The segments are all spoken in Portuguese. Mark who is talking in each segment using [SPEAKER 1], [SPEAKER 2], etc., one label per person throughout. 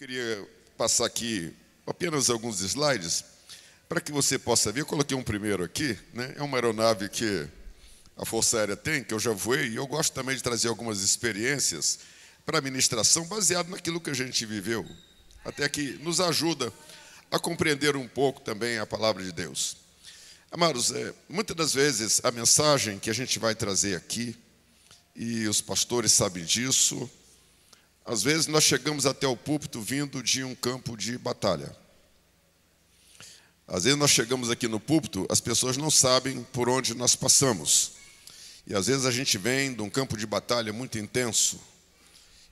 [SPEAKER 1] queria passar aqui apenas alguns slides para que você possa ver. Eu coloquei um primeiro aqui, né? É uma aeronave que a Força Aérea tem, que eu já voei, e eu gosto também de trazer algumas experiências para a ministração, baseado naquilo que a gente viveu, até que nos ajuda a compreender um pouco também a palavra de Deus. Amados, muitas das vezes a mensagem que a gente vai trazer aqui, e os pastores sabem disso, às vezes nós chegamos até o púlpito vindo de um campo de batalha. Às vezes nós chegamos aqui no púlpito, as pessoas não sabem por onde nós passamos. E às vezes a gente vem de um campo de batalha muito intenso.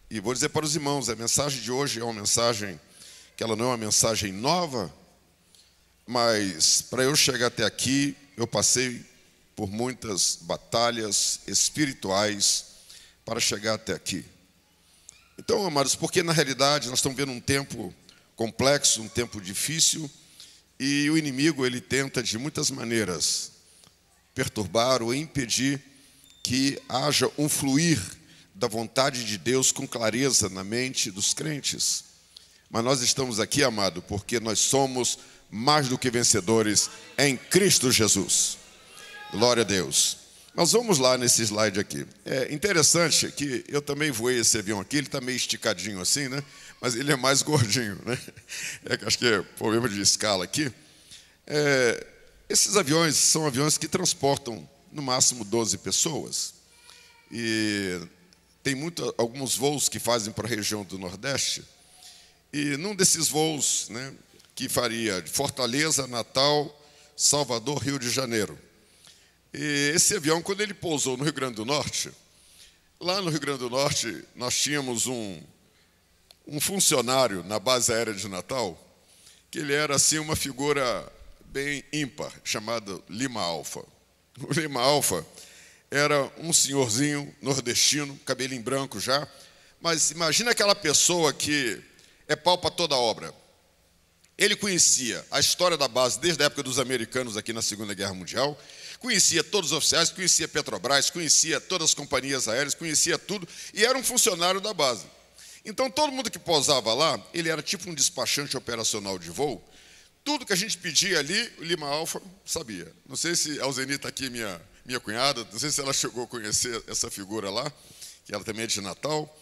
[SPEAKER 1] E vou dizer para os irmãos, a mensagem de hoje é uma mensagem que ela não é uma mensagem nova, mas para eu chegar até aqui, eu passei por muitas batalhas espirituais para chegar até aqui. Então, amados, porque na realidade nós estamos vendo um tempo complexo, um tempo difícil, e o inimigo ele tenta de muitas maneiras perturbar ou impedir que haja um fluir da vontade de Deus com clareza na mente dos crentes. Mas nós estamos aqui, amado, porque nós somos mais do que vencedores em Cristo Jesus. Glória a Deus. Mas vamos lá nesse slide aqui. É interessante que eu também voei esse avião aqui, ele está meio esticadinho assim, né? Mas ele é mais gordinho, né? Acho que é problema de escala aqui. Esses aviões são aviões que transportam no máximo 12 pessoas. E tem alguns voos que fazem para a região do Nordeste. E num desses voos, né, que faria de Fortaleza, Natal, Salvador, Rio de Janeiro. E esse avião, quando ele pousou no Rio Grande do Norte, lá no Rio Grande do Norte, nós tínhamos um funcionário na base aérea de Natal, que ele era assim uma figura bem ímpar, chamado Lima Alfa. O Lima Alfa era um senhorzinho nordestino, cabelinho branco já, mas imagina aquela pessoa que é pau para toda obra. Ele conhecia a história da base desde a época dos americanos aqui na Segunda Guerra Mundial, conhecia todos os oficiais, conhecia Petrobras, conhecia todas as companhias aéreas, conhecia tudo, e era um funcionário da base. Então, todo mundo que pousava lá, ele era tipo um despachante operacional de voo. Tudo que a gente pedia ali, o Lima Alfa sabia. Não sei se a Alzeni está aqui, minha cunhada, não sei se ela chegou a conhecer essa figura lá, que ela também é de Natal.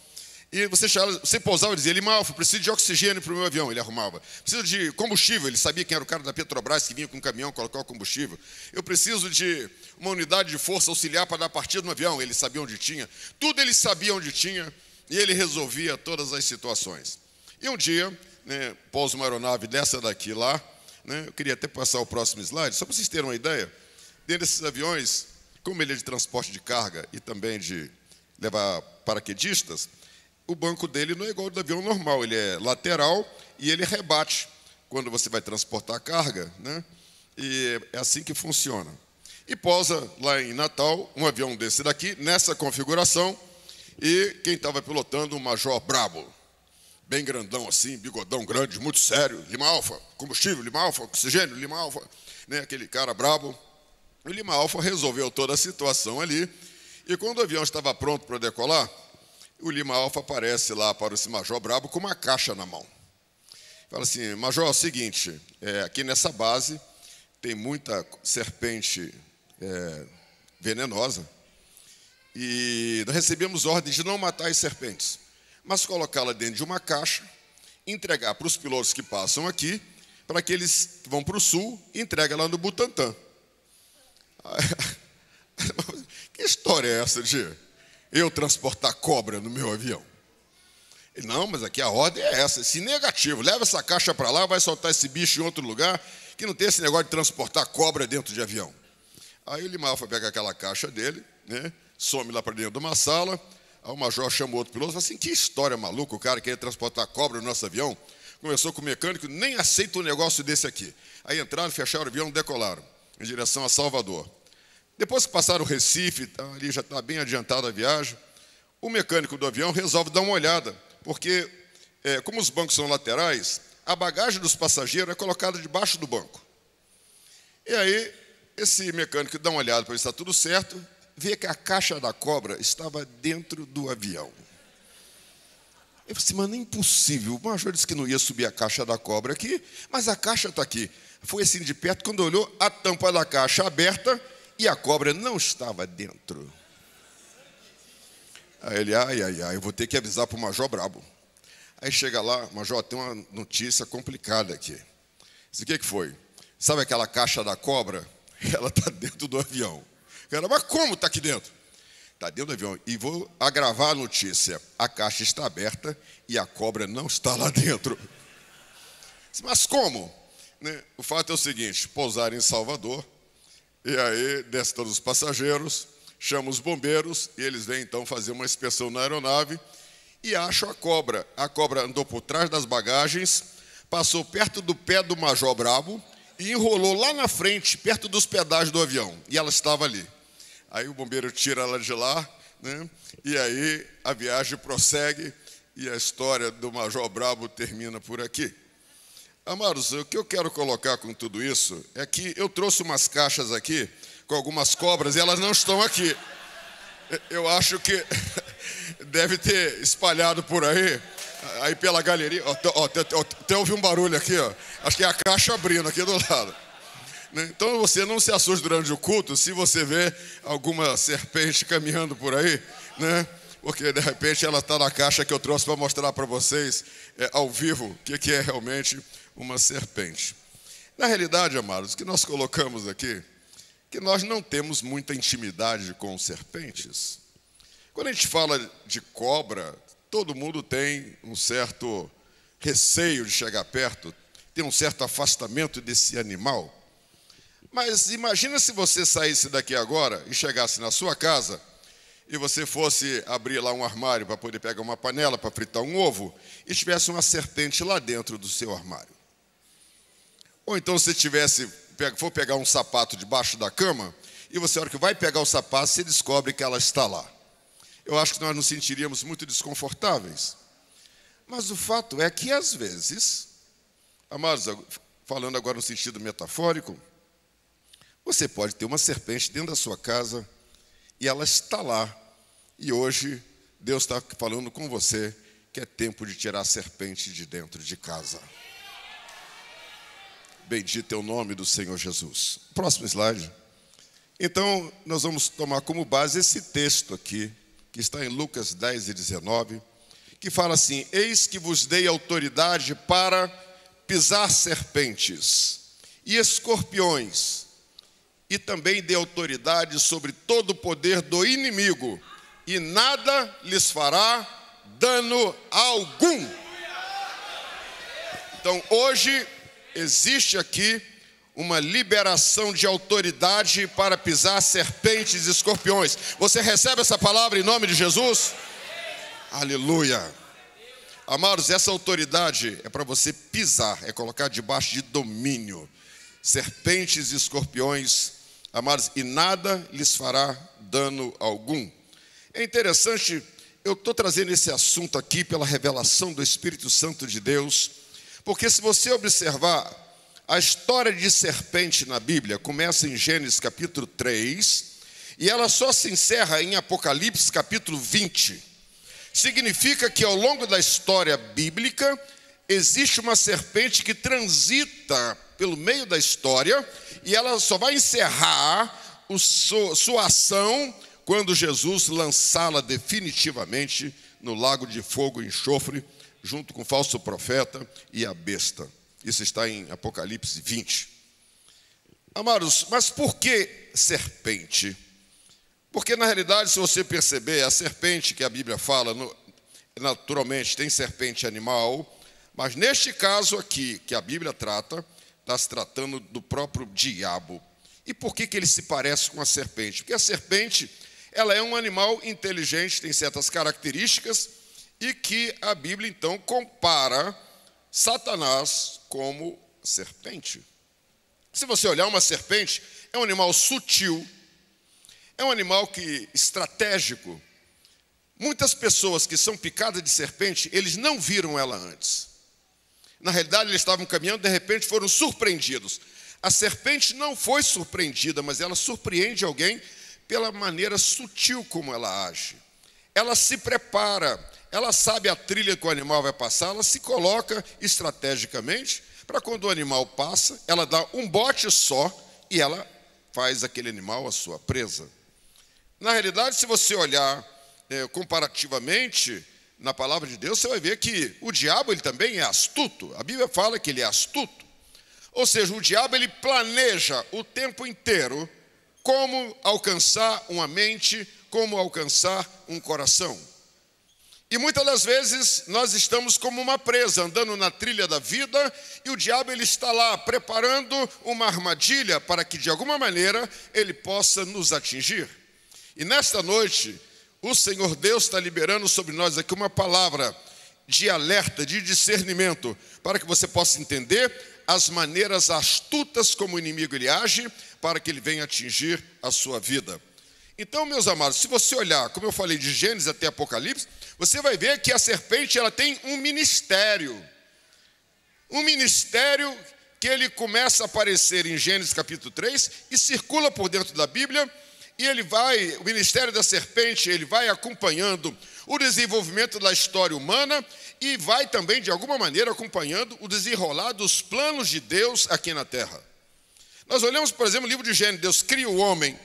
[SPEAKER 1] E você pousava e dizia, Lima Alfa, preciso de oxigênio para o meu avião, ele arrumava. Preciso de combustível, ele sabia quem era o cara da Petrobras que vinha com um caminhão colocar o combustível. Eu preciso de uma unidade de força auxiliar para dar partida no avião, ele sabia onde tinha. Tudo ele sabia onde tinha e ele resolvia todas as situações. E um dia, né, pousa uma aeronave dessa daqui lá, né, eu queria até passar o próximo slide, só para vocês terem uma ideia, dentro desses aviões, como ele é de transporte de carga e também de levar paraquedistas, o banco dele não é igual ao do avião normal, ele é lateral e ele rebate quando você vai transportar carga, né? E é assim que funciona. E pousa lá em Natal, um avião desse daqui, nessa configuração, e quem estava pilotando, um major brabo, bem grandão assim, bigodão grande, muito sério, Lima Alfa, combustível, Lima Alfa, oxigênio, Lima Alfa, né? Aquele cara brabo. O Lima Alfa resolveu toda a situação ali, e quando o avião estava pronto para decolar, o Lima Alfa aparece lá para esse major brabo com uma caixa na mão. Fala assim, major, é o seguinte, aqui nessa base tem muita serpente venenosa e nós recebemos ordens de não matar as serpentes, mas colocá-la dentro de uma caixa, entregar para os pilotos que passam aqui, para que eles vão para o sul e entregam lá no Butantã. Que história é essa de eu transportar cobra no meu avião? Ele, não, mas aqui a ordem é essa, se negativo, leva essa caixa para lá, vai soltar esse bicho em outro lugar, que não tem esse negócio de transportar cobra dentro de avião. Aí o Lima Alfa pega aquela caixa dele, né, some lá para dentro de uma sala, aí o major chama o outro piloto e fala assim, que história maluca, o cara queria transportar cobra no nosso avião, conversou com o mecânico, nem aceita um negócio desse aqui. Aí entraram, fecharam o avião, decolaram, em direção a Salvador. Depois que passaram o Recife, ali já está bem adiantada a viagem, o mecânico do avião resolve dar uma olhada, porque, como os bancos são laterais, a bagagem dos passageiros é colocada debaixo do banco. E aí, esse mecânico dá uma olhada para ver se está tudo certo, vê que a caixa da cobra estava dentro do avião. Eu falei assim, mas não é impossível. O major disse que não ia subir a caixa da cobra aqui, mas a caixa está aqui. Foi assim de perto, quando olhou, a tampa da caixa aberta e a cobra não estava dentro. Aí ele, ai, eu vou ter que avisar para o major brabo. Aí chega lá, major, tem uma notícia complicada aqui. Disse, o que foi? Sabe aquela caixa da cobra? Ela está dentro do avião. Cara, mas como está aqui dentro? Está dentro do avião. E vou agravar a notícia. A caixa está aberta e a cobra não está lá dentro. Mas como? O fato é o seguinte, pousaram em Salvador, e aí desce todos os passageiros, chama os bombeiros, e eles vêm então fazer uma inspeção na aeronave, e acham a cobra. A cobra andou por trás das bagagens, passou perto do pé do major brabo, e enrolou lá na frente, perto dos pedais do avião, e ela estava ali. Aí o bombeiro tira ela de lá, e aí a viagem prossegue, e a história do major brabo termina por aqui. Amados, o que eu quero colocar com tudo isso é que eu trouxe umas caixas aqui com algumas cobras e elas não estão aqui. Eu acho que deve ter espalhado por aí pela galeria. Até ouvi um barulho aqui, ó. Acho que é a caixa abrindo aqui do lado. Então você não se assuste durante o culto se você vê alguma serpente caminhando por aí, porque de repente ela está na caixa que eu trouxe para mostrar para vocês ao vivo o que é realmente uma serpente. Na realidade, amados, o que nós colocamos aqui, que nós não temos muita intimidade com serpentes. Quando a gente fala de cobra, todo mundo tem um certo receio de chegar perto, tem um certo afastamento desse animal. Mas imagina se você saísse daqui agora e chegasse na sua casa e você fosse abrir lá um armário para poder pegar uma panela para fritar um ovo e tivesse uma serpente lá dentro do seu armário. Ou então se for pegar um sapato debaixo da cama e você, na hora que vai pegar o sapato, você descobre que ela está lá. Eu acho que nós nos sentiríamos muito desconfortáveis. Mas o fato é que, às vezes, amados, falando agora no sentido metafórico, você pode ter uma serpente dentro da sua casa e ela está lá. E hoje, Deus está falando com você que é tempo de tirar a serpente de dentro de casa. Bendito é o nome do Senhor Jesus. Próximo slide. Então, nós vamos tomar como base esse texto aqui, que está em Lucas 10 e 19, que fala assim, eis que vos dei autoridade para pisar serpentes e escorpiões, e também dei autoridade sobre todo o poder do inimigo, e nada lhes fará dano algum. Então, hoje, existe aqui uma liberação de autoridade para pisar serpentes e escorpiões. Você recebe essa palavra em nome de Jesus? Aleluia. Amados, essa autoridade é para você pisar, é colocar debaixo de domínio. Serpentes e escorpiões, amados, e nada lhes fará dano algum. É interessante, eu estou trazendo esse assunto aqui pela revelação do Espírito Santo de Deus, porque se você observar, a história de serpente na Bíblia começa em Gênesis capítulo 3, e ela só se encerra em Apocalipse capítulo 20. Significa que ao longo da história bíblica, existe uma serpente que transita pelo meio da história, e ela só vai encerrar sua ação quando Jesus lançá-la definitivamente no lago de fogo e enxofre, junto com o falso profeta e a besta. Isso está em Apocalipse 20. Amados, mas por que serpente? Porque na realidade, se você perceber, a serpente que a Bíblia fala, naturalmente tem serpente animal, mas neste caso aqui, que a Bíblia trata, está se tratando do próprio diabo. E por que ele se parece com a serpente? Porque a serpente, ela é um animal inteligente, tem certas características, e que a Bíblia então compara Satanás como serpente. Se você olhar uma serpente, é um animal sutil, é um animal estratégico. Muitas pessoas que são picadas de serpente, eles não viram ela antes. Na realidade, eles estavam caminhando, de repente foram surpreendidos. A serpente não foi surpreendida, mas ela surpreende alguém pela maneira sutil como ela age. Ela se prepara, ela sabe a trilha que o animal vai passar, ela se coloca estrategicamente para quando o animal passa, ela dá um bote só e ela faz aquele animal a sua presa. Na realidade, se você olhar comparativamente na palavra de Deus, você vai ver que o diabo ele também é astuto. A Bíblia fala que ele é astuto. Ou seja, o diabo ele planeja o tempo inteiro como alcançar uma mente, como alcançar um coração. E muitas das vezes nós estamos como uma presa, andando na trilha da vida, e o diabo ele está lá preparando uma armadilha para que de alguma maneira ele possa nos atingir. E nesta noite, o Senhor Deus está liberando sobre nós aqui uma palavra de alerta, de discernimento, para que você possa entender as maneiras astutas como o inimigo ele age, para que ele venha atingir a sua vida. Então, meus amados, se você olhar, como eu falei, de Gênesis até Apocalipse, você vai ver que a serpente ela tem um ministério. Um ministério que ele começa a aparecer em Gênesis capítulo 3 e circula por dentro da Bíblia. E o ministério da serpente, ele vai acompanhando o desenvolvimento da história humana e vai também, de alguma maneira, acompanhando o desenrolar dos planos de Deus aqui na terra. Nós olhamos, por exemplo, o livro de Gênesis, Deus cria o homem,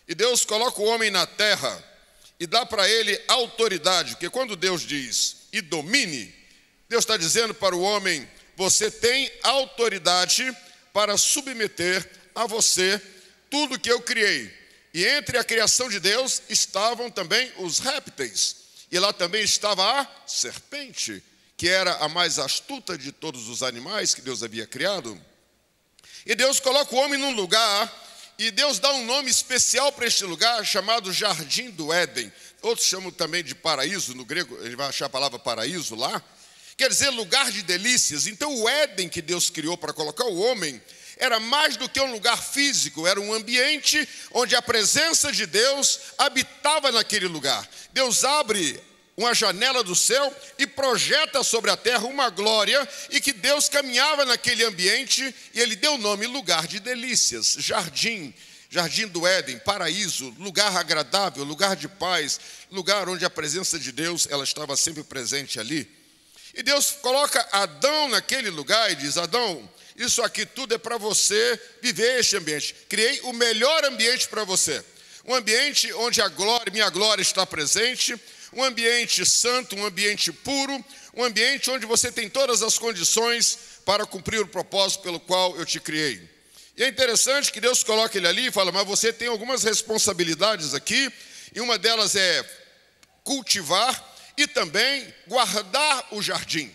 [SPEAKER 1] e Deus coloca o homem na terra e dá para ele autoridade, porque quando Deus diz, e domine, Deus está dizendo para o homem, você tem autoridade para submeter a você tudo que eu criei. E entre a criação de Deus estavam também os répteis. E lá também estava a serpente, que era a mais astuta de todos os animais que Deus havia criado. E Deus coloca o homem num lugar, e Deus dá um nome especial para este lugar, chamado Jardim do Éden. Outros chamam também de paraíso, no grego, ele vai achar a palavra paraíso lá. Quer dizer, lugar de delícias. Então o Éden que Deus criou para colocar o homem, era mais do que um lugar físico, era um ambiente onde a presença de Deus habitava naquele lugar. Deus abre uma janela do céu e projeta sobre a terra uma glória, e que Deus caminhava naquele ambiente, e ele deu o nome lugar de delícias, jardim do Éden, paraíso, lugar agradável, lugar de paz, lugar onde a presença de Deus ela estava sempre presente ali. E Deus coloca Adão naquele lugar e diz, Adão, isso aqui tudo é para você viver este ambiente. Criei o melhor ambiente para você. Um ambiente onde minha glória está presente, um ambiente santo, um ambiente puro, um ambiente onde você tem todas as condições para cumprir o propósito pelo qual eu te criei. E é interessante que Deus coloca ele ali e fala, mas você tem algumas responsabilidades aqui, e uma delas é cultivar e também guardar o jardim.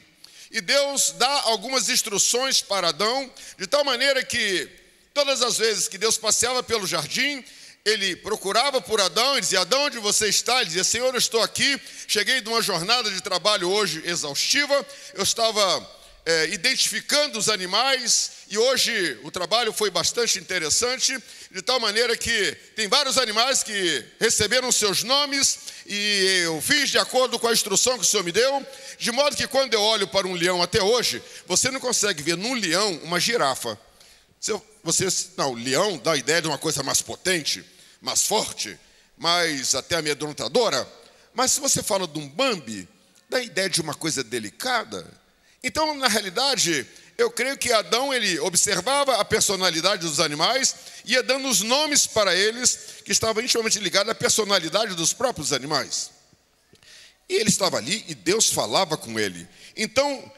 [SPEAKER 1] E Deus dá algumas instruções para Adão, de tal maneira que todas as vezes que Deus passeava pelo jardim, ele procurava por Adão e dizia, Adão, onde você está? Ele dizia, Senhor, eu estou aqui, cheguei de uma jornada de trabalho hoje exaustiva, eu estava identificando os animais, e hoje o trabalho foi bastante interessante, de tal maneira que tem vários animais que receberam seus nomes, e eu fiz de acordo com a instrução que o Senhor me deu, de modo que quando eu olho para um leão até hoje, você não consegue ver num leão uma girafa. O leão dá a ideia de uma coisa mais potente, mais forte, mais até amedrontadora, mas se você fala de um Bambi, dá a ideia de uma coisa delicada. Então, na realidade, eu creio que Adão, ele observava a personalidade dos animais, ia dando os nomes para eles, que estavam intimamente ligados à personalidade dos próprios animais. E ele estava ali e Deus falava com ele. Então,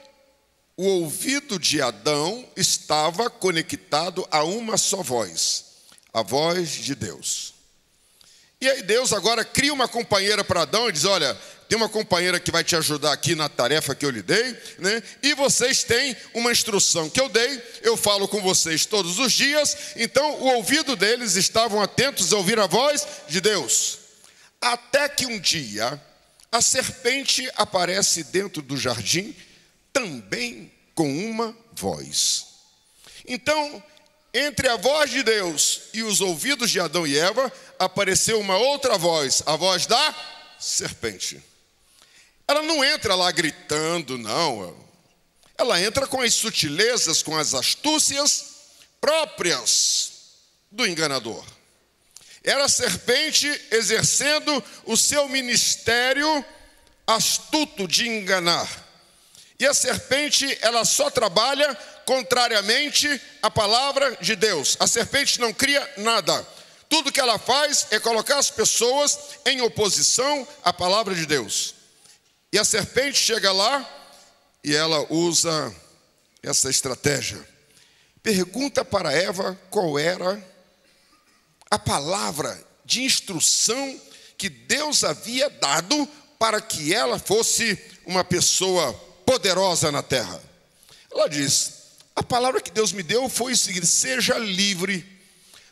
[SPEAKER 1] o ouvido de Adão estava conectado a uma só voz, a voz de Deus. E aí Deus agora cria uma companheira para Adão e diz, olha, tem uma companheira que vai te ajudar aqui na tarefa que eu lhe dei, né? E vocês têm uma instrução que eu dei, eu falo com vocês todos os dias, então o ouvido deles estavam atentos a ouvir a voz de Deus. Até que um dia, a serpente aparece dentro do jardim, também com uma voz. Então, entre a voz de Deus e os ouvidos de Adão e Eva, apareceu uma outra voz, a voz da serpente. Ela não entra lá gritando, não. Ela entra com as sutilezas, com as astúcias próprias do enganador. Era a serpente exercendo o seu ministério astuto de enganar. E a serpente, ela só trabalha contrariamente à palavra de Deus. A serpente não cria nada. Tudo que ela faz é colocar as pessoas em oposição à palavra de Deus. E a serpente chega lá e ela usa essa estratégia. Pergunta para Eva qual era a palavra de instrução que Deus havia dado para que ela fosse uma pessoa poderosa na terra. Ela diz: a palavra que Deus me deu foi o seguinte: seja livre,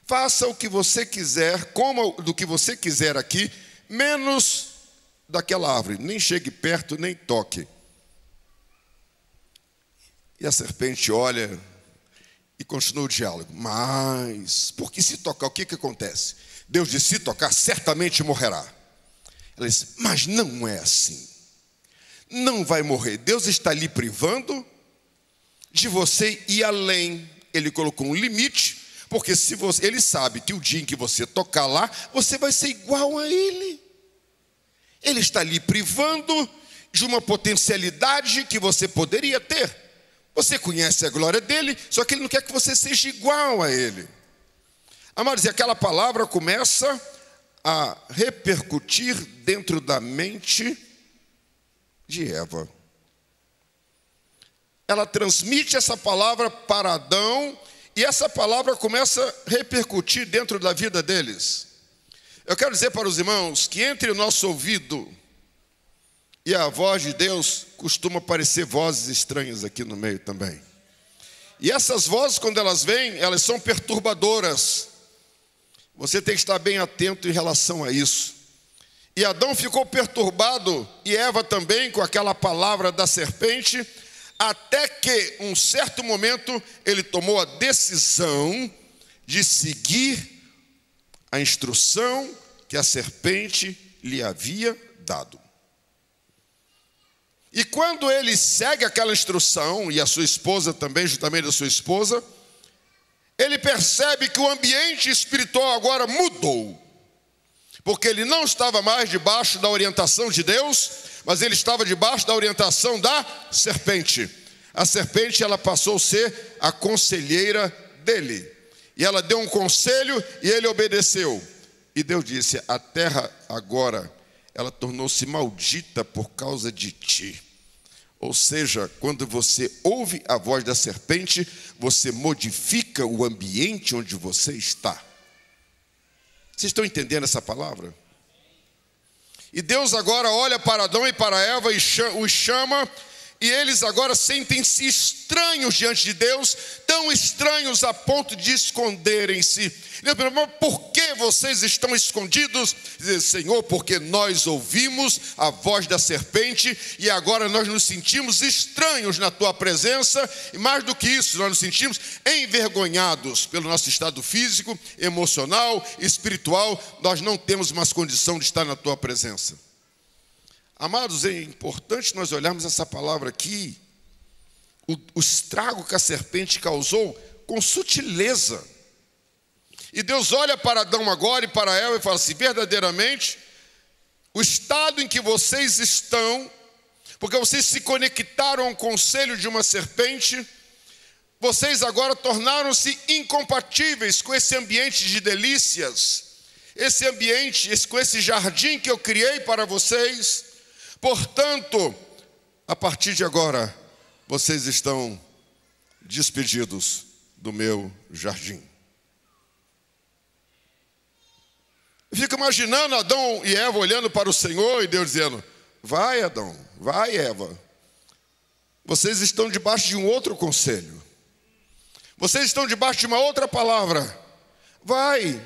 [SPEAKER 1] faça o que você quiser, coma do que você quiser aqui, menos daquela árvore, nem chegue perto, nem toque. E a serpente olha e continua o diálogo. Mas, porque se tocar, o que acontece? Deus disse: se tocar, certamente morrerá. Ela disse: mas não é assim. Não vai morrer. Deus está lhe privando de você ir além. Ele colocou um limite, porque se você, ele sabe que o dia em que você tocar lá, você vai ser igual a ele. Ele está lhe privando de uma potencialidade que você poderia ter. Você conhece a glória dele, só que ele não quer que você seja igual a ele. Amados, e aquela palavra começa a repercutir dentro da mente de Eva. Ela transmite essa palavra para Adão e essa palavra começa a repercutir dentro da vida deles. Eu quero dizer para os irmãos que entre o nosso ouvido e a voz de Deus costuma aparecer vozes estranhas aqui no meio também. E essas vozes, quando elas vêm, elas são perturbadoras. Você tem que estar bem atento em relação a isso. E Adão ficou perturbado, e Eva também, com aquela palavra da serpente, até que, um certo momento, ele tomou a decisão de seguir a instrução que a serpente lhe havia dado. E quando ele segue aquela instrução, e a sua esposa também, juntamente a sua esposa, ele percebe que o ambiente espiritual agora mudou. Porque ele não estava mais debaixo da orientação de Deus, mas ele estava debaixo da orientação da serpente. A serpente, ela passou a ser a conselheira dele. E ela deu um conselho e ele obedeceu. E Deus disse: a terra agora, ela tornou-se maldita por causa de ti. Ou seja, quando você ouve a voz da serpente, você modifica o ambiente onde você está. Vocês estão entendendo essa palavra? E Deus agora olha para Adão e para Eva e os chama, e eles agora sentem-se estranhos diante de Deus, tão estranhos a ponto de esconderem-se. Deus pergunta: por que vocês estão escondidos? Diz: Senhor, porque nós ouvimos a voz da serpente e agora nós nos sentimos estranhos na tua presença, e mais do que isso, nós nos sentimos envergonhados pelo nosso estado físico, emocional, espiritual. Nós não temos mais condição de estar na tua presença. Amados, é importante nós olharmos essa palavra aqui, o estrago que a serpente causou com sutileza. E Deus olha para Adão agora e para Eva e fala assim: verdadeiramente, o estado em que vocês estão, porque vocês se conectaram ao conselho de uma serpente, vocês agora tornaram-se incompatíveis com esse ambiente de delícias, esse ambiente, com esse jardim que eu criei para vocês. Portanto, a partir de agora, vocês estão despedidos do meu jardim. Eu fico imaginando Adão e Eva olhando para o Senhor e Deus dizendo: vai, Adão, vai, Eva. Vocês estão debaixo de um outro conselho. Vocês estão debaixo de uma outra palavra. Vai.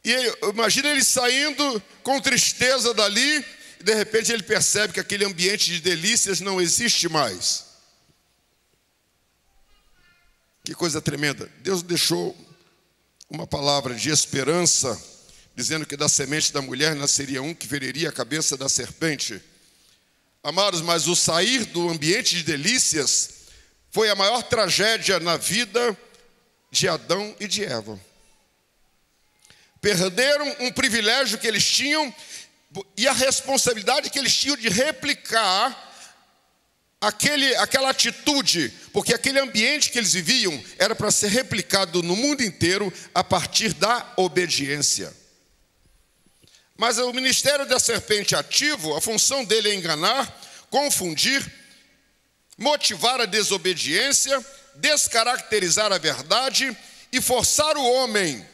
[SPEAKER 1] E imagina ele saindo com tristeza dali, e de repente ele percebe que aquele ambiente de delícias não existe mais. Que coisa tremenda. Deus deixou uma palavra de esperança, dizendo que da semente da mulher nasceria um que feriria a cabeça da serpente. Amados, mas o sair do ambiente de delícias foi a maior tragédia na vida de Adão e de Eva. Perderam um privilégio que eles tinham E a responsabilidade que eles tinham de replicar aquela atitude, porque aquele ambiente que eles viviam era para ser replicado no mundo inteiro a partir da obediência. Mas o ministério da serpente ativo, a função dele é enganar, confundir, motivar a desobediência, descaracterizar a verdade e forçar o homem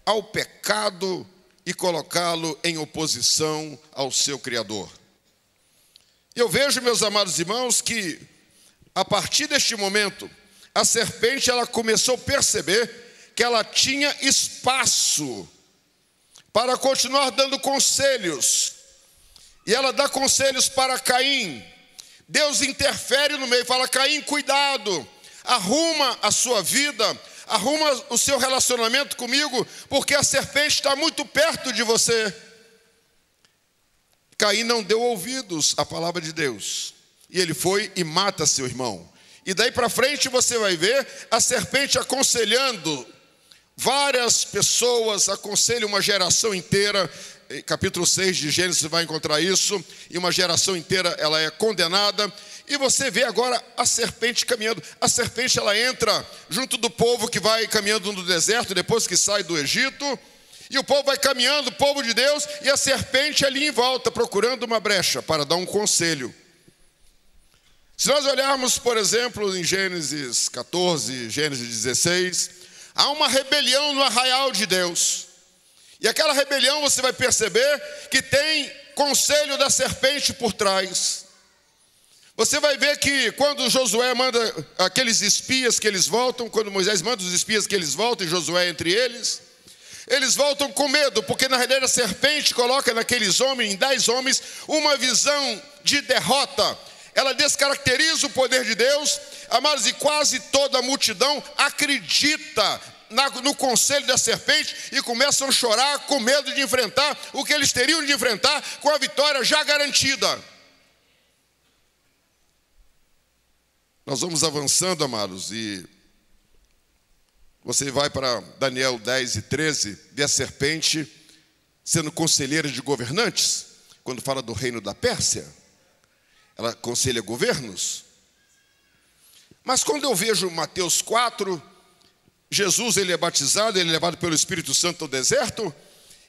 [SPEAKER 1] ao pecado e colocá-lo em oposição ao seu Criador. Eu vejo, meus amados irmãos, que a partir deste momento, a serpente ela começou a perceber que ela tinha espaço para continuar dando conselhos. E ela dá conselhos para Caim. Deus interfere no meio e fala: Caim, cuidado, arruma a sua vida, arruma o seu relacionamento comigo, porque a serpente está muito perto de você. Caim não deu ouvidos à palavra de Deus, e ele foi e mata seu irmão. E daí para frente você vai ver a serpente aconselhando várias pessoas, aconselha uma geração inteira. Capítulo 6 de Gênesis vai encontrar isso, e uma geração inteira ela é condenada. E você vê agora a serpente caminhando. A serpente ela entra junto do povo que vai caminhando no deserto, depois que sai do Egito. E o povo vai caminhando, o povo de Deus, e a serpente ali em volta, procurando uma brecha para dar um conselho. Se nós olharmos, por exemplo, em Gênesis 14, Gênesis 16, há uma rebelião no arraial de Deus. E aquela rebelião você vai perceber que tem conselho da serpente por trás. Você vai ver que quando Josué manda aqueles espias que eles voltam, quando Moisés manda os espias que eles voltam, e Josué entre eles voltam com medo, porque na realidade a serpente coloca naqueles homens, em 10 homens, uma visão de derrota. Ela descaracteriza o poder de Deus, amados, e quase toda a multidão acredita no conselho da serpente e começam a chorar com medo de enfrentar o que eles teriam de enfrentar com a vitória já garantida. Nós vamos avançando, amados, e você vai para Daniel 10 e 13, vê a serpente sendo conselheira de governantes, quando fala do reino da Pérsia, ela aconselha governos. Mas quando eu vejo Mateus 4, Jesus ele é batizado, ele é levado pelo Espírito Santo ao deserto,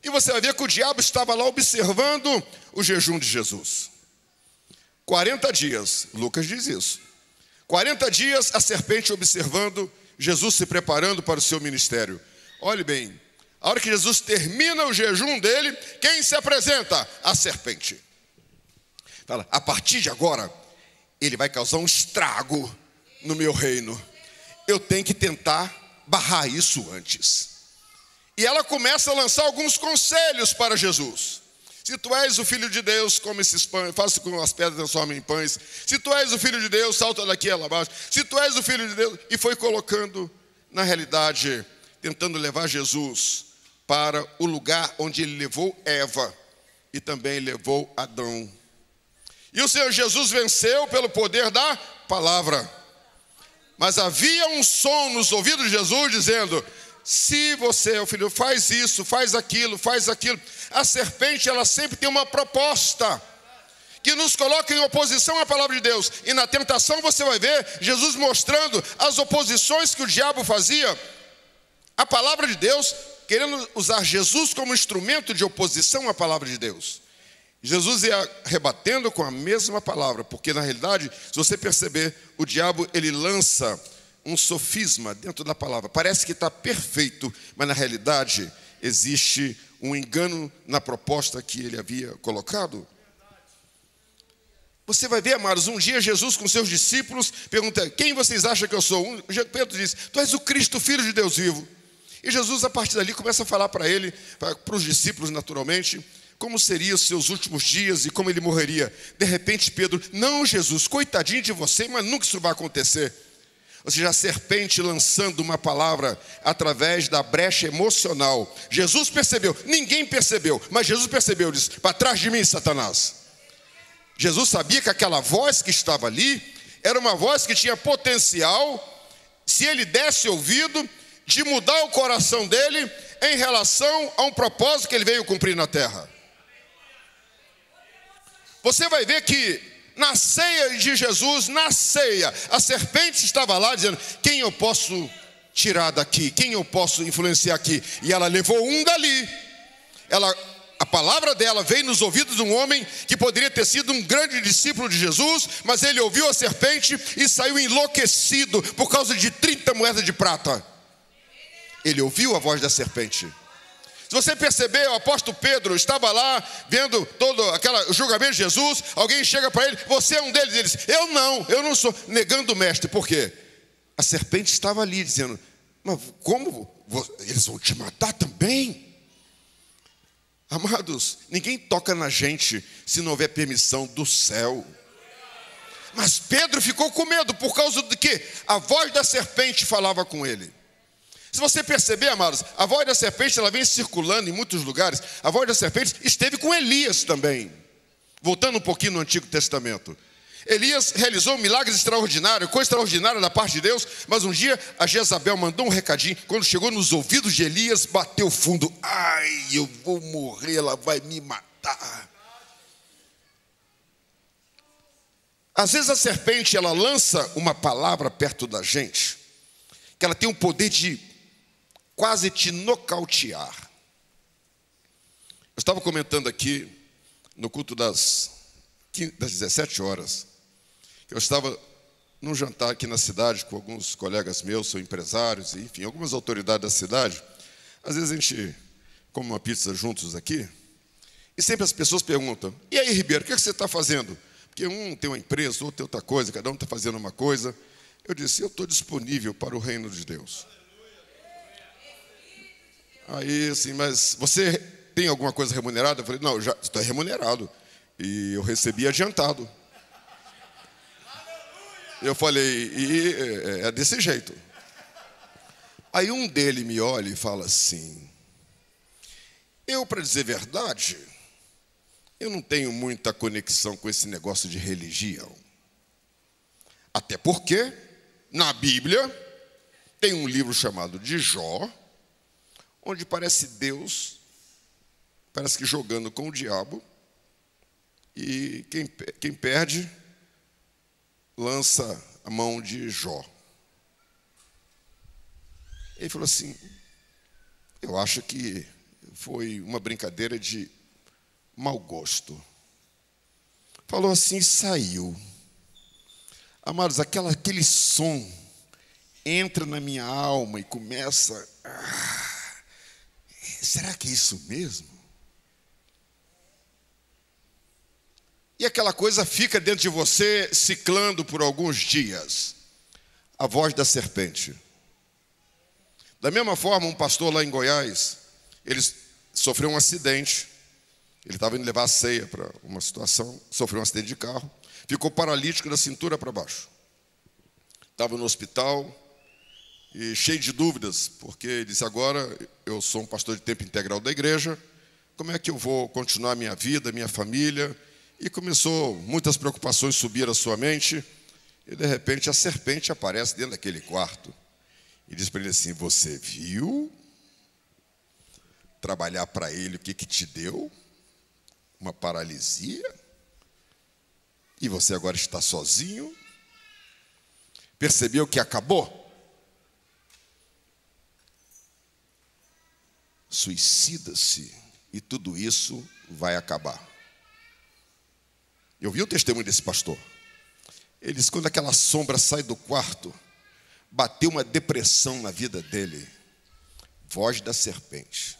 [SPEAKER 1] e você vai ver que o diabo estava lá observando o jejum de Jesus. 40 dias, Lucas diz isso. 40 dias a serpente observando Jesus se preparando para o seu ministério. Olhe bem, a hora que Jesus termina o jejum dele, quem se apresenta? A serpente. Fala: a partir de agora, ele vai causar um estrago no meu reino. Eu tenho que tentar barrar isso antes. E ela começa a lançar alguns conselhos para Jesus. Se tu és o Filho de Deus, come esses pães, faça com as pedras transformem em pães. Se tu és o Filho de Deus, salta daqui lá abaixo. Se tu és o Filho de Deus, e foi colocando, na realidade, tentando levar Jesus para o lugar onde ele levou Eva e também levou Adão. E o Senhor Jesus venceu pelo poder da palavra. Mas havia um som nos ouvidos de Jesus dizendo: se você é o filho, faz isso, faz aquilo, faz aquilo. A serpente, ela sempre tem uma proposta que nos coloca em oposição à palavra de Deus. E na tentação você vai ver Jesus mostrando as oposições que o diabo fazia à palavra de Deus, querendo usar Jesus como instrumento de oposição à palavra de Deus. Jesus ia rebatendo com a mesma palavra, porque na realidade, se você perceber, o diabo ele lança um sofisma dentro da palavra. Parece que está perfeito, mas na realidade existe um engano na proposta que ele havia colocado. Você vai ver, amados, um dia Jesus com seus discípulos pergunta: quem vocês acham que eu sou? Pedro diz: tu és o Cristo, Filho de Deus vivo. E Jesus, a partir dali, começa a falar para ele, para os discípulos naturalmente, como seriam os seus últimos dias e como ele morreria. De repente Pedro: não, Jesus, coitadinho de você, mas nunca isso vai acontecer. Ou seja, a serpente lançando uma palavra através da brecha emocional. Jesus percebeu, ninguém percebeu, mas Jesus percebeu, disse: para trás de mim, Satanás. Jesus sabia que aquela voz que estava ali era uma voz que tinha potencial, se ele desse ouvido, de mudar o coração dele em relação a um propósito que ele veio cumprir na terra. você vai ver que na ceia de Jesus, na ceia, a serpente estava lá dizendo: quem eu posso tirar daqui? Quem eu posso influenciar aqui? E ela levou um dali. A palavra dela veio nos ouvidos de um homem que poderia ter sido um grande discípulo de Jesus, mas ele ouviu a serpente e saiu enlouquecido por causa de 30 moedas de prata. Ele ouviu a voz da serpente. Se você perceber, o apóstolo Pedro estava lá vendo todo aquele julgamento de Jesus. Alguém chega para ele: você é um deles? Ele diz: eu não sou. Negando o mestre. Por quê? A serpente estava ali dizendo: mas como? Eles vão te matar também? Amados, ninguém toca na gente se não houver permissão do céu. Mas Pedro ficou com medo por causa de que a voz da serpente falava com ele. Se você perceber, amados, a voz da serpente, ela vem circulando em muitos lugares. A voz da serpente esteve com Elias também. Voltando um pouquinho no Antigo Testamento. Elias realizou milagres extraordinários, coisa extraordinária da parte de Deus. Mas um dia a Jezabel mandou um recadinho. Quando chegou nos ouvidos de Elias, bateu fundo. Ai, eu vou morrer, ela vai me matar. Às vezes a serpente, ela lança uma palavra perto da gente, que ela tem o poder de quase te nocautear. Eu estava comentando aqui no culto das 17 horas, que eu estava num jantar aqui na cidade com alguns colegas meus, são empresários, enfim, algumas autoridades da cidade. Às vezes a gente come uma pizza juntos aqui, e sempre as pessoas perguntam: e aí, Ribeiro, o que você está fazendo? Porque um tem uma empresa, outro tem outra coisa, cada um está fazendo uma coisa. Eu disse: eu estou disponível para o reino de Deus. Aí, assim, mas você tem alguma coisa remunerada? Eu falei: não, já estou remunerado. E eu recebi adiantado. Eu falei: e é desse jeito. Aí um dele me olha e fala assim: eu, para dizer a verdade, eu não tenho muita conexão com esse negócio de religião. Até porque, na Bíblia, tem um livro chamado de Jó, onde parece Deus, parece que jogando com o diabo, e quem perde, lança a mão de Jó. Ele falou assim: eu acho que foi uma brincadeira de mau gosto. Falou assim e saiu. Amados, aquele som entra na minha alma e começa: será que é isso mesmo? E aquela coisa fica dentro de você, ciclando por alguns dias. A voz da serpente. Da mesma forma, um pastor lá em Goiás, ele sofreu um acidente. Ele estava indo levar a ceia para uma situação, sofreu um acidente de carro, ficou paralítico da cintura para baixo. Estava no hospital e cheio de dúvidas, porque ele disse: agora eu sou um pastor de tempo integral da igreja, como é que eu vou continuar minha vida, minha família? E começou muitas preocupações subir à sua mente, e de repente a serpente aparece dentro daquele quarto e diz para ele assim: você viu trabalhar para ele o que te deu? Uma paralisia? E você agora está sozinho? Percebeu que acabou? Suicida-se e tudo isso vai acabar. Eu vi o testemunho desse pastor. Ele disse: quando aquela sombra sai do quarto, bateu uma depressão na vida dele. Voz da serpente.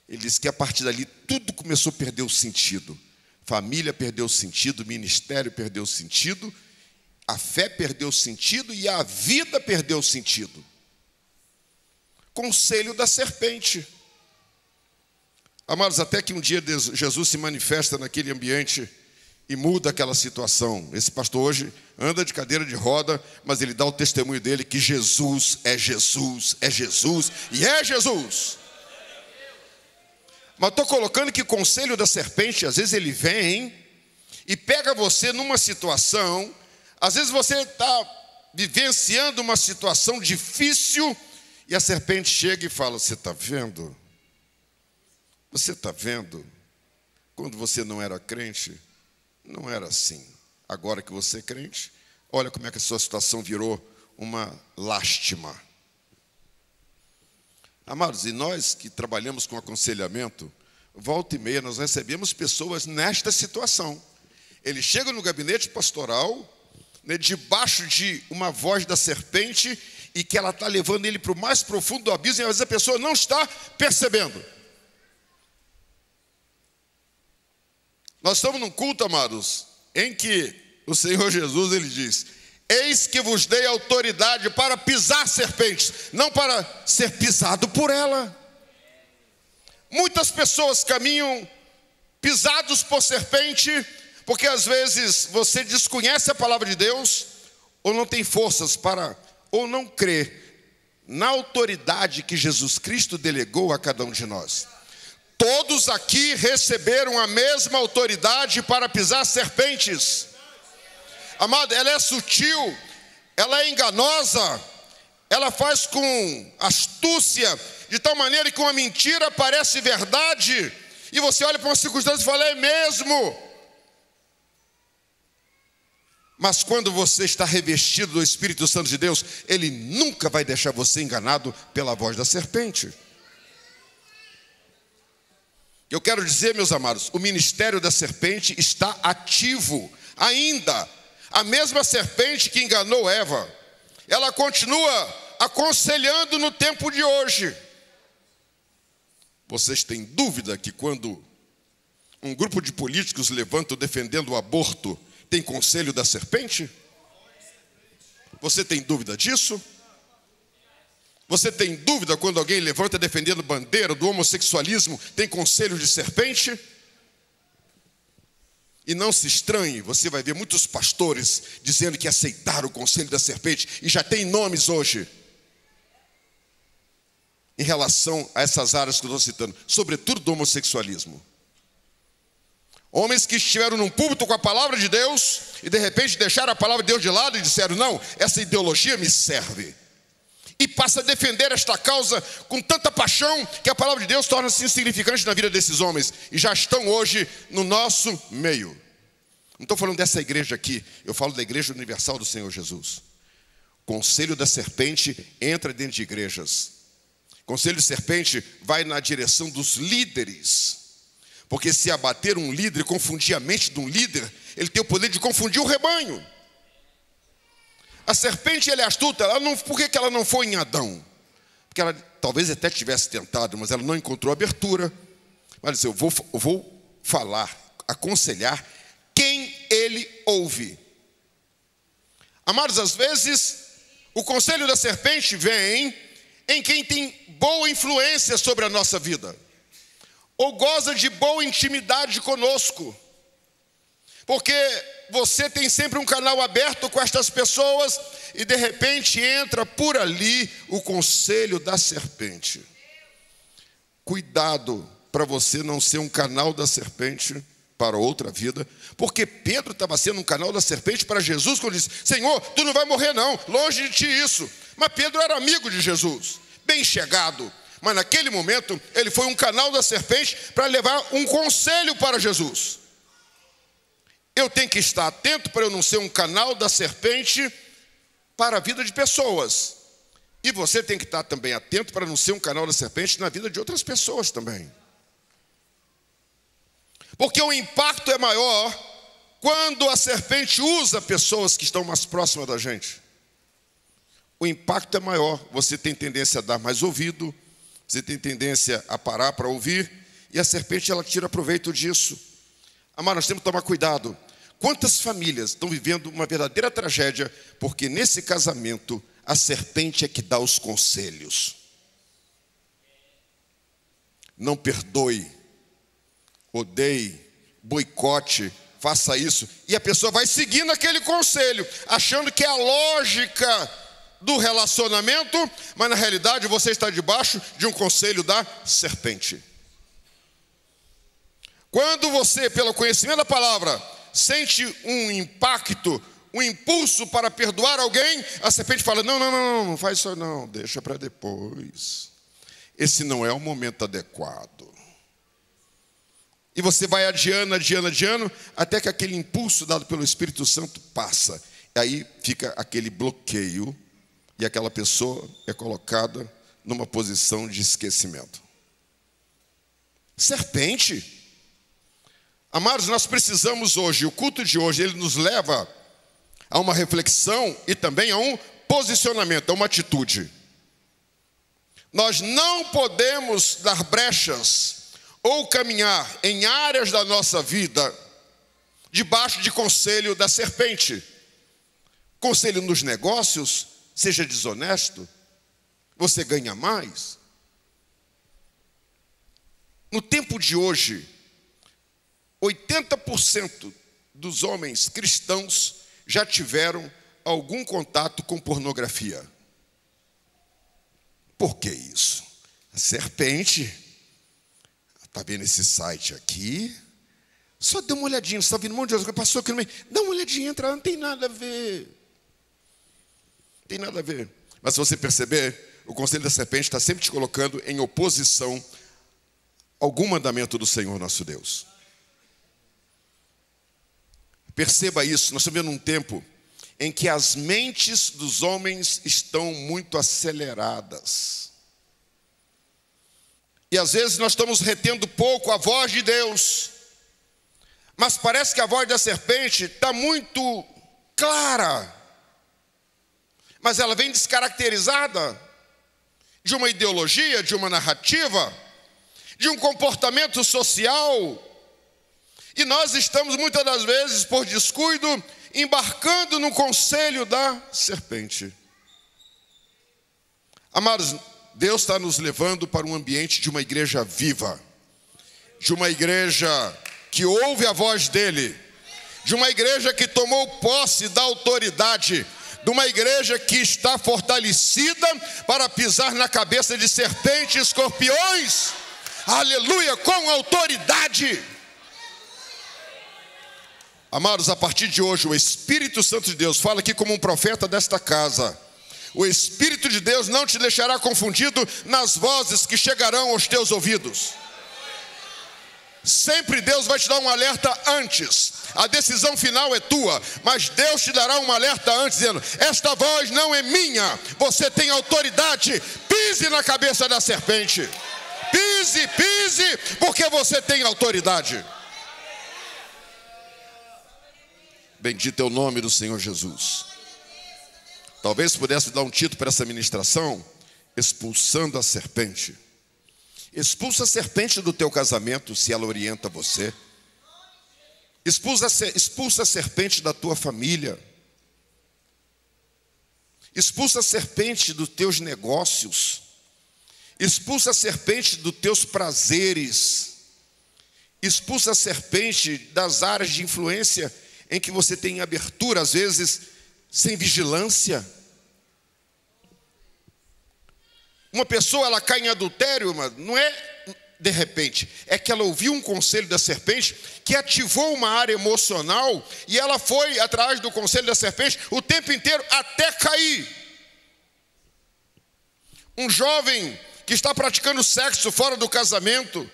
[SPEAKER 1] Ele disse que a partir dali tudo começou a perder o sentido. Família perdeu o sentido, ministério perdeu o sentido, a fé perdeu o sentido e a vida perdeu o sentido. Conselho da serpente. Amados, até que um dia Jesus se manifesta naquele ambiente e muda aquela situação. Esse pastor hoje anda de cadeira de roda, mas ele dá o testemunho dele que Jesus é Jesus, é Jesus e é Jesus. Mas estou colocando que o conselho da serpente, às vezes ele vem e pega você numa situação, às vezes você está vivenciando uma situação difícil e a serpente chega e fala: você está vendo? Você está vendo? Quando você não era crente, não era assim. Agora que você é crente, olha como é que a sua situação virou uma lástima. Amados, e nós que trabalhamos com aconselhamento, volta e meia nós recebemos pessoas nesta situação. Ele chega no gabinete pastoral, né, debaixo de uma voz da serpente, e que ela está levando ele para o mais profundo do abismo, e às vezes a pessoa não está percebendo. Nós estamos num culto, amados, em que o Senhor Jesus, ele diz: eis que vos dei autoridade para pisar serpentes, não para ser pisado por ela. Muitas pessoas caminham pisados por serpente, porque às vezes você desconhece a palavra de Deus, ou não tem forças para, ou não crê na autoridade que Jesus Cristo delegou a cada um de nós. Todos aqui receberam a mesma autoridade para pisar serpentes. Amado, ela é sutil, ela é enganosa, ela faz com astúcia, de tal maneira que uma mentira parece verdade, e você olha para uma circunstância e fala: é mesmo. Mas quando você está revestido do Espírito Santo de Deus, Ele nunca vai deixar você enganado pela voz da serpente. Eu quero dizer, meus amados, o ministério da serpente está ativo ainda. A mesma serpente que enganou Eva, ela continua aconselhando no tempo de hoje. Vocês têm dúvida que quando um grupo de políticos levanta defendendo o aborto, tem conselho da serpente? Você tem dúvida disso? Você tem dúvida quando alguém levanta defendendo bandeira do homossexualismo, tem conselho de serpente? E não se estranhe, você vai ver muitos pastores dizendo que aceitaram o conselho da serpente, e já tem nomes hoje em relação a essas áreas que eu estou citando, sobretudo do homossexualismo. Homens que estiveram num púlpito com a palavra de Deus e de repente deixaram a palavra de Deus de lado e disseram: não, essa ideologia me serve. E passa a defender esta causa com tanta paixão que a palavra de Deus torna-se insignificante na vida desses homens. E já estão hoje no nosso meio. Não estou falando dessa igreja aqui, eu falo da Igreja Universal do Senhor Jesus. Conselho da serpente entra dentro de igrejas. Conselho de serpente vai na direção dos líderes. Porque se abater um líder e confundir a mente de um líder, ele tem o poder de confundir o rebanho. A serpente, ela é astuta. Por que ela não foi em Adão? Porque ela talvez até tivesse tentado, mas ela não encontrou abertura. Mas eu vou falar, aconselhar quem ele ouve. Amados, às vezes o conselho da serpente vem em quem tem boa influência sobre a nossa vida, ou goza de boa intimidade conosco, porque você tem sempre um canal aberto com estas pessoas, e de repente entra por ali o conselho da serpente. Cuidado para você não ser um canal da serpente para outra vida, porque Pedro estava sendo um canal da serpente para Jesus, quando disse: Senhor, tu não vai morrer não, longe de ti isso. Mas Pedro era amigo de Jesus, bem chegado. Mas naquele momento, ele foi um canal da serpente para levar um conselho para Jesus. Eu tenho que estar atento para eu não ser um canal da serpente para a vida de pessoas. E você tem que estar também atento para não ser um canal da serpente na vida de outras pessoas também. Porque o impacto é maior quando a serpente usa pessoas que estão mais próximas da gente. O impacto é maior, você tem tendência a dar mais ouvido, você tem tendência a parar para ouvir, e a serpente, ela tira proveito disso. Amado, nós temos que tomar cuidado. Quantas famílias estão vivendo uma verdadeira tragédia, porque nesse casamento a serpente é que dá os conselhos. Não perdoe, odeie, boicote, faça isso, e a pessoa vai seguindo aquele conselho, achando que é a lógica do relacionamento, mas na realidade você está debaixo de um conselho da serpente. Quando você, pelo conhecimento da palavra, sente um impacto, um impulso para perdoar alguém, a serpente fala: não faz isso não, deixa para depois. Esse não é o momento adequado. E você vai adiando, até que aquele impulso dado pelo Espírito Santo passa. E aí fica aquele bloqueio e aquela pessoa é colocada numa posição de esquecimento. Serpente. Amados, nós precisamos hoje, o culto de hoje, ele nos leva a uma reflexão e também a um posicionamento, a uma atitude. Nós não podemos dar brechas ou caminhar em áreas da nossa vida debaixo de conselho da serpente. Conselho nos negócios, seja desonesto, você ganha mais. No tempo de hoje, 80% dos homens cristãos já tiveram algum contato com pornografia. Por que isso? A serpente, está vendo esse site aqui? Só dê uma olhadinha, você está vendo um monte de coisa, passou aqui no meio, dá uma olhadinha, entra lá, não tem nada a ver. Não tem nada a ver. Mas se você perceber, o conselho da serpente está sempre te colocando em oposição a algum mandamento do Senhor nosso Deus. Perceba isso, nós estamos vendo um tempo em que as mentes dos homens estão muito aceleradas. E às vezes nós estamos retendo pouco a voz de Deus. Mas parece que a voz da serpente está muito clara. Mas ela vem descaracterizada de uma ideologia, de uma narrativa, de um comportamento social. E nós estamos muitas das vezes, por descuido, embarcando no conselho da serpente. Amados, Deus está nos levando para um ambiente de uma igreja viva, de uma igreja que ouve a voz dele, de uma igreja que tomou posse da autoridade, de uma igreja que está fortalecida para pisar na cabeça de serpentes e escorpiões, aleluia, com autoridade. Amados, a partir de hoje, o Espírito Santo de Deus fala aqui como um profeta desta casa. O Espírito de Deus não te deixará confundido nas vozes que chegarão aos teus ouvidos. Sempre Deus vai te dar um alerta antes. A decisão final é tua, mas Deus te dará um alerta antes, dizendo: esta voz não é minha, você tem autoridade, pise na cabeça da serpente. Pise, porque você tem autoridade. Bendito é o nome do Senhor Jesus. Talvez pudesse dar um título para essa ministração: expulsando a serpente. Expulsa a serpente do teu casamento, se ela orienta você. Expulsa a serpente da tua família. Expulsa a serpente dos teus negócios. Expulsa a serpente dos teus prazeres. Expulsa a serpente das áreas de influência em que você tem abertura, às vezes, sem vigilância. Uma pessoa, ela cai em adultério, mas não é de repente. É que ela ouviu um conselho da serpente que ativou uma área emocional e ela foi atrás do conselho da serpente o tempo inteiro até cair. Um jovem que está praticando sexo fora do casamento,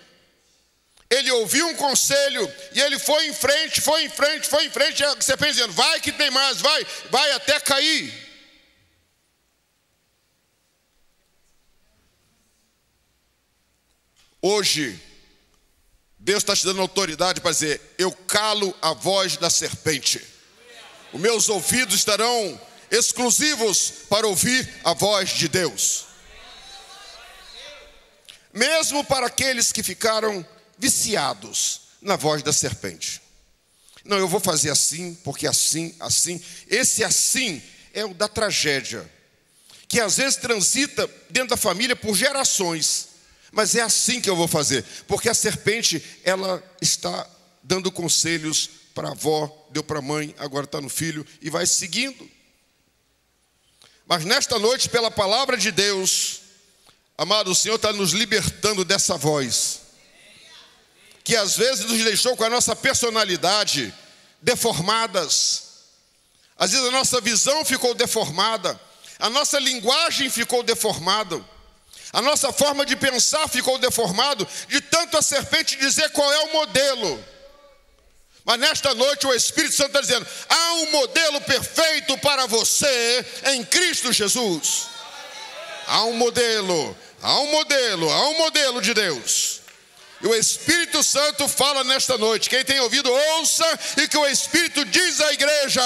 [SPEAKER 1] ele ouviu um conselho e ele foi em frente, e a serpente dizendo: vai que tem mais, vai até cair. Hoje, Deus está te dando autoridade para dizer: eu calo a voz da serpente. Os meus ouvidos estarão exclusivos para ouvir a voz de Deus. Mesmo para aqueles que ficaram viciados na voz da serpente. Não, eu vou fazer assim, porque assim. Esse assim é o da tragédia, que às vezes transita dentro da família por gerações. Mas é assim que eu vou fazer, porque a serpente, ela está dando conselhos para a avó, deu para a mãe, agora está no filho e vai seguindo. Mas nesta noite, pela palavra de Deus, amado, o Senhor está nos libertando dessa voz, que às vezes nos deixou com a nossa personalidade deformadas. Às vezes a nossa visão ficou deformada, a nossa linguagem ficou deformada. A nossa forma de pensar ficou deformado de tanto a serpente dizer qual é o modelo. Mas nesta noite o Espírito Santo está dizendo: há um modelo perfeito para você em Cristo Jesus. Há um modelo de Deus. E o Espírito Santo fala nesta noite. Quem tem ouvido, ouça, e que o Espírito diz à igreja: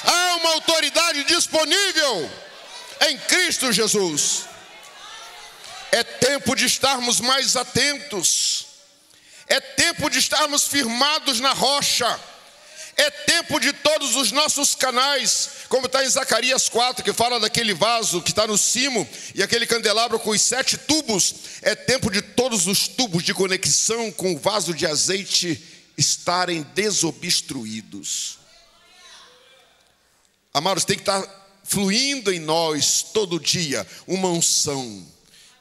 [SPEAKER 1] há uma autoridade disponível em Cristo Jesus. É tempo de estarmos mais atentos. É tempo de estarmos firmados na rocha. É tempo de todos os nossos canais, como está em Zacarias 4, que fala daquele vaso que está no cimo, e aquele candelabro com os 7 tubos. É tempo de todos os tubos de conexão com o vaso de azeite estarem desobstruídos. Amados, tem que estar fluindo em nós todo dia uma unção.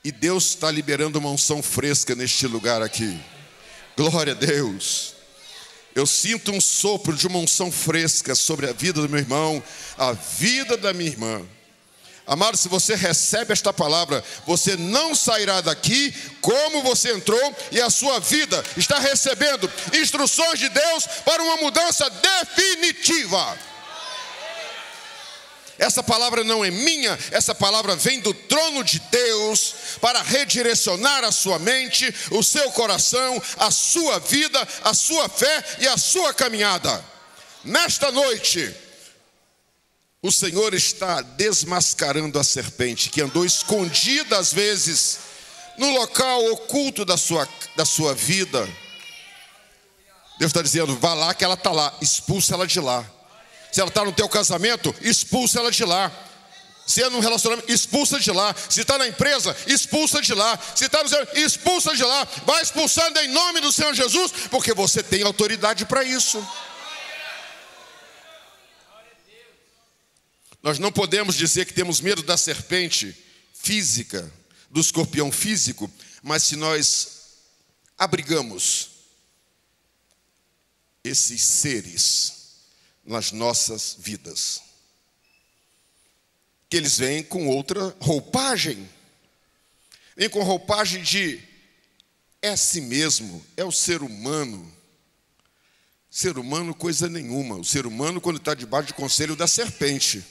[SPEAKER 1] E Deus está liberando uma unção fresca neste lugar aqui. Glória a Deus. Eu sinto um sopro de uma unção fresca sobre a vida do meu irmão, a vida da minha irmã. Amado, se você recebe esta palavra, você não sairá daqui como você entrou, e a sua vida está recebendo instruções de Deus para uma mudança definitiva. Essa palavra não é minha, essa palavra vem do trono de Deus para redirecionar a sua mente, o seu coração, a sua vida, a sua fé e a sua caminhada. Nesta noite, o Senhor está desmascarando a serpente que andou escondida às vezes no local oculto da sua vida. Deus está dizendo: vá lá que ela está lá, expulsa ela de lá. Se ela está no teu casamento, expulsa ela de lá. Se é num relacionamento, expulsa de lá. Se está na empresa, expulsa de lá. Se está no Senhor, expulsa de lá. Vai expulsando em nome do Senhor Jesus, porque você tem autoridade para isso. Nós não podemos dizer que temos medo da serpente física, do escorpião físico, mas se nós abrigamos esses seres nas nossas vidas, que eles vêm com outra roupagem, vêm com roupagem de é si mesmo, é o ser humano. Ser humano coisa nenhuma. O ser humano, quando está debaixo do conselho da serpente.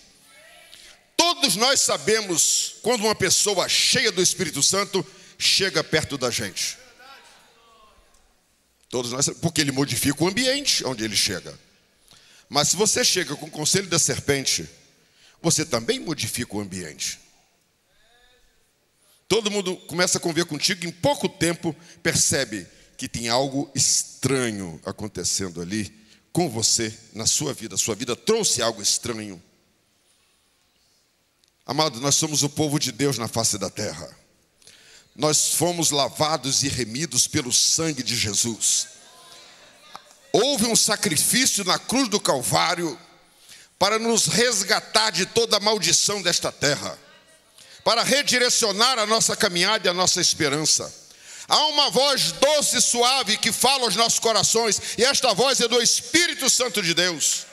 [SPEAKER 1] Todos nós sabemos quando uma pessoa cheia do Espírito Santo chega perto da gente. Todos nós sabemos, porque ele modifica o ambiente onde ele chega. Mas se você chega com o conselho da serpente, você também modifica o ambiente. Todo mundo começa a conviver contigo, em pouco tempo percebe que tem algo estranho acontecendo ali com você, na sua vida. A sua vida trouxe algo estranho. Amado, nós somos o povo de Deus na face da terra. Nós fomos lavados e remidos pelo sangue de Jesus. Houve um sacrifício na cruz do Calvário para nos resgatar de toda a maldição desta terra, para redirecionar a nossa caminhada e a nossa esperança. Há uma voz doce e suave que fala aos nossos corações, e esta voz é do Espírito Santo de Deus.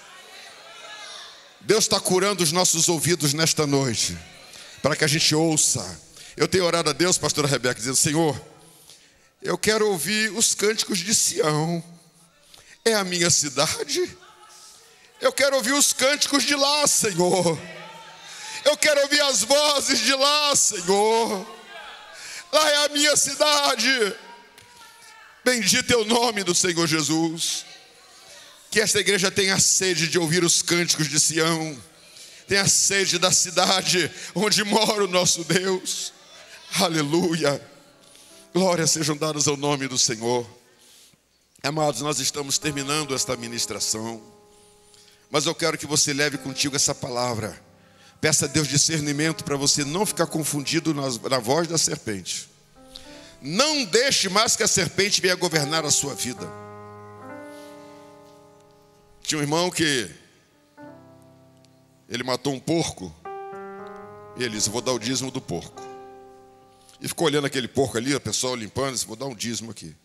[SPEAKER 1] Deus está curando os nossos ouvidos nesta noite, para que a gente ouça. Eu tenho orado a Deus, pastora Rebeca, dizendo: Senhor, eu quero ouvir os cânticos de Sião. É a minha cidade. Eu quero ouvir os cânticos de lá, Senhor. Eu quero ouvir as vozes de lá, Senhor. Lá é a minha cidade. Bendito é o nome do Senhor Jesus. Que esta igreja tenha sede de ouvir os cânticos de Sião. Tenha sede da cidade onde mora o nosso Deus. Aleluia. Glórias sejam dadas ao nome do Senhor. Amados, nós estamos terminando esta ministração, mas eu quero que você leve contigo essa palavra. Peça a Deus discernimento para você não ficar confundido na voz da serpente. Não deixe mais que a serpente venha governar a sua vida. Tinha um irmão que ele matou um porco, e ele disse: vou dar o dízimo do porco. E ficou olhando aquele porco ali, o pessoal limpando, disse: vou dar um dízimo aqui.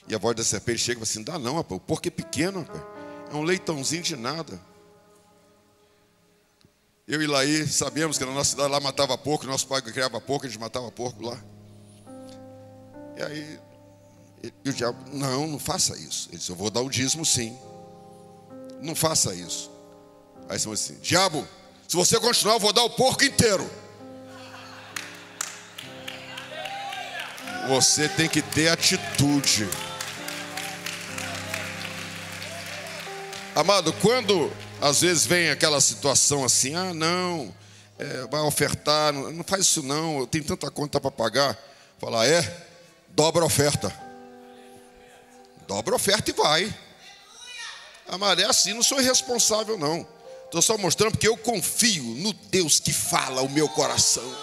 [SPEAKER 1] E a voz da serpente chega e fala assim: dá não, rapaz, o porco é pequeno, rapaz. É um leitãozinho de nada. Eu e Laí sabemos que na nossa cidade lá matava porco, nosso pai criava porco, a gente matava porco lá. E aí, e o diabo, não faça isso. Ele disse, eu vou dar o dízimo sim. Não faça isso. Aí você falou assim, diabo, se você continuar, eu vou dar o porco inteiro. Você tem que ter atitude. Amado, quando às vezes vem aquela situação assim, não, vai ofertar, não faz isso não, eu tenho tanta conta para pagar. Fala, dobra a oferta. Dobra a oferta e vai. Amado, é assim, não sou irresponsável não. Estou só mostrando porque eu confio no Deus que fala o meu coração.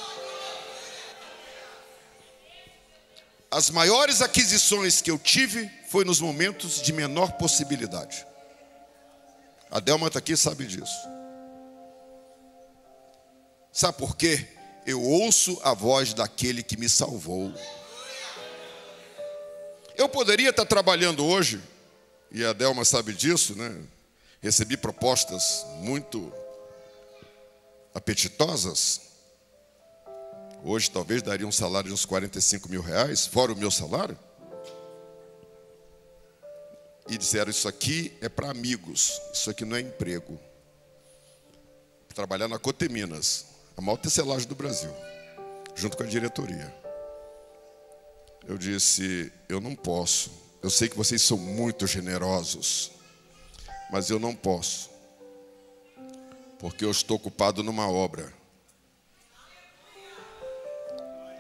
[SPEAKER 1] As maiores aquisições que eu tive foi nos momentos de menor possibilidade. A Delma está aqui e sabe disso. Sabe por quê? Eu ouço a voz daquele que me salvou. Eu poderia estar trabalhando hoje, e a Delma sabe disso, né? Recebi propostas muito apetitosas. Hoje talvez daria um salário de uns 45 mil reais, fora o meu salário. E disseram, isso aqui é para amigos, isso aqui não é emprego. Trabalhar na Coteminas, a maior tecelagem do Brasil, junto com a diretoria. Eu disse, eu não posso. Eu sei que vocês são muito generosos, mas eu não posso, porque eu estou ocupado numa obra.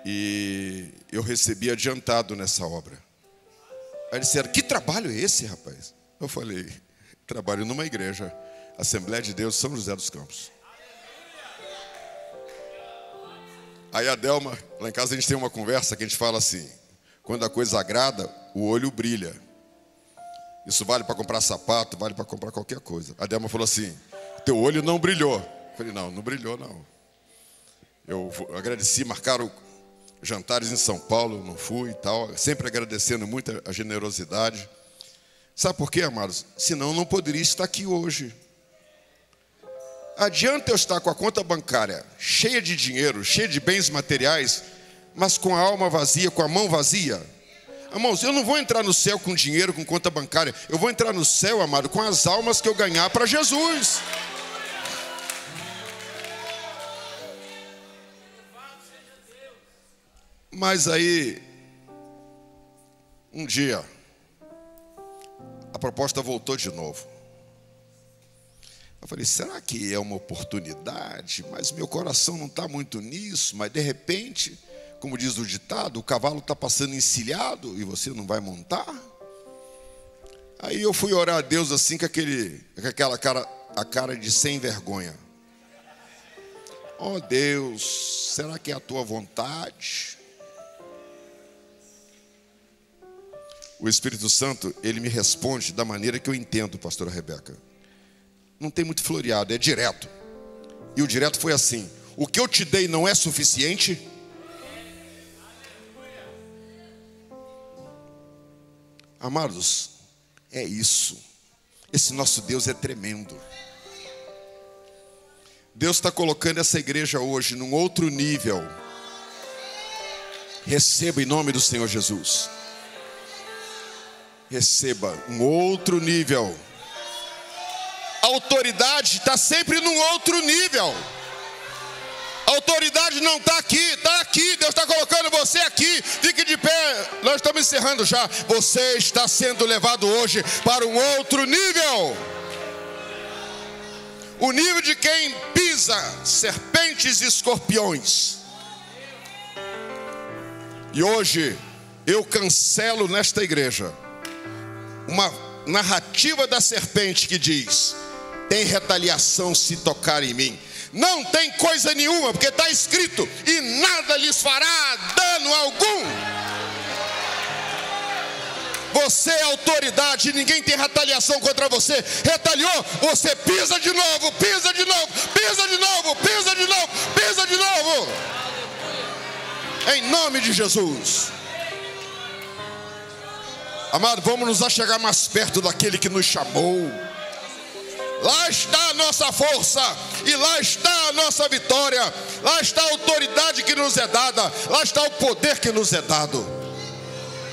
[SPEAKER 1] E eu recebi adiantado nessa obra. Aí disseram, que trabalho é esse, rapaz? Eu falei, trabalho numa igreja, Assembleia de Deus, São José dos Campos. Aí a Delma, lá em casa a gente tem uma conversa que a gente fala assim, quando a coisa agrada, o olho brilha. Isso vale para comprar sapato, vale para comprar qualquer coisa. A Delma falou assim, teu olho não brilhou. Eu falei, não brilhou não. Eu agradeci, marcaram jantares em São Paulo, não fui e tal, sempre agradecendo muito a generosidade. Sabe por quê, amados? Senão eu não poderia estar aqui hoje. Adianta eu estar com a conta bancária cheia de dinheiro, cheia de bens materiais, mas com a alma vazia, com a mão vazia? Irmãos, eu não vou entrar no céu com dinheiro, com conta bancária. Eu vou entrar no céu, amado, com as almas que eu ganhar para Jesus. Mas aí, um dia, a proposta voltou de novo. Eu falei, será que é uma oportunidade? Mas meu coração não está muito nisso. Mas de repente, como diz o ditado, o cavalo está passando encilhado e você não vai montar? Aí eu fui orar a Deus assim com aquela cara, a cara de sem vergonha. Oh Deus, será que é a tua vontade? O Espírito Santo, ele me responde da maneira que eu entendo, pastora Rebeca. Não tem muito floreado, é direto. E o direto foi assim, o que eu te dei não é suficiente? Amados, é isso. Esse nosso Deus é tremendo. Deus está colocando essa igreja hoje num outro nível. Receba em nome do Senhor Jesus. Receba um outro nível. A autoridade está sempre num outro nível. A autoridade não está aqui, está aqui. Deus está colocando você aqui. Fique de pé. Nós estamos encerrando já. Você está sendo levado hoje para um outro nível. O nível de quem pisa serpentes e escorpiões. E hoje eu cancelo nesta igreja uma narrativa da serpente que diz: tem retaliação se tocar em mim. Não tem coisa nenhuma, porque está escrito: e nada lhes fará dano algum. Você é autoridade, ninguém tem retaliação contra você. Retaliou, você pisa de novo, pisa de novo, pisa de novo, pisa de novo, pisa de novo. Em nome de Jesus. Amado, vamos nos achegar mais perto daquele que nos chamou. Lá está a nossa força, e lá está a nossa vitória. Lá está a autoridade que nos é dada, lá está o poder que nos é dado.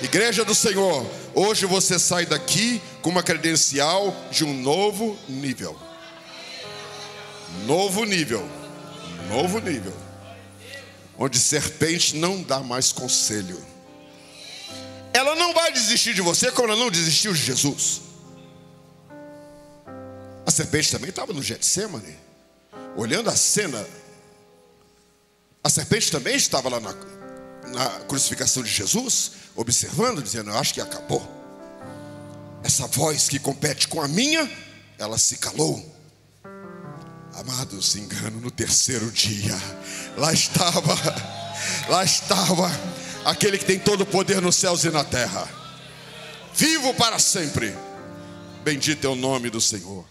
[SPEAKER 1] Igreja do Senhor, hoje você sai daqui com uma credencial de um novo nível. Novo nível. Novo nível. Onde serpente não dá mais conselho. Ela não vai desistir de você como ela não desistiu de Jesus. A serpente também estava no Getsemane, olhando a cena. A serpente também estava lá na crucificação de Jesus, observando, dizendo: eu acho que acabou. Essa voz que compete com a minha, ela se calou. Amados, engano, no terceiro dia, lá estava aquele que tem todo o poder nos céus e na terra, vivo para sempre. Bendito é o nome do Senhor.